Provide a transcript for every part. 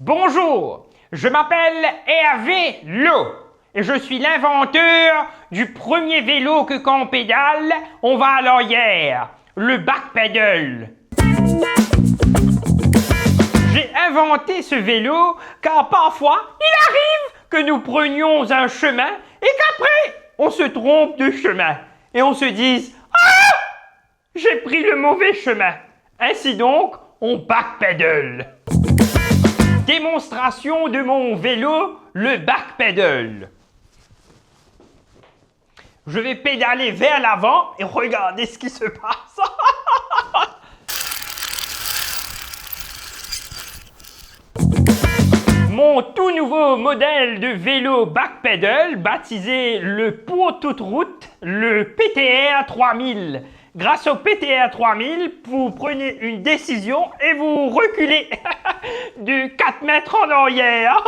Bonjour, je m'appelle Hervé Lo et je suis l'inventeur du premier vélo que quand on pédale, on va à l'arrière, le backpedal. J'ai inventé ce vélo car parfois il arrive que nous prenions un chemin et qu'après on se trompe de chemin et on se dise « Ah, j'ai pris le mauvais chemin !» Ainsi donc, on backpedal. Démonstration de mon vélo, le backpedal. Je vais pédaler vers l'avant et regardez ce qui se passe. Mon tout nouveau modèle de vélo backpedal, baptisé le pour toute route, le PTR 3000. Grâce au PTR 3000, vous prenez une décision et vous reculez de 4 mètres en arrière.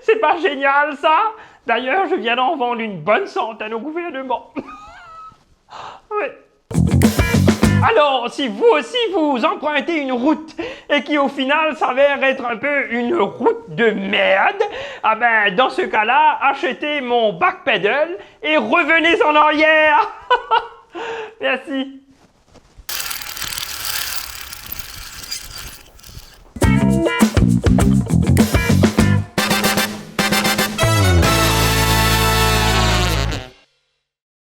C'est pas génial ça? D'ailleurs, je viens d'en vendre une bonne centaine au gouvernement. Oui. Alors, si vous aussi vous empruntez une route et qui au final s'avère être un peu une route de merde, ah ben dans ce cas-là, achetez mon backpedal et revenez en arrière. Merci.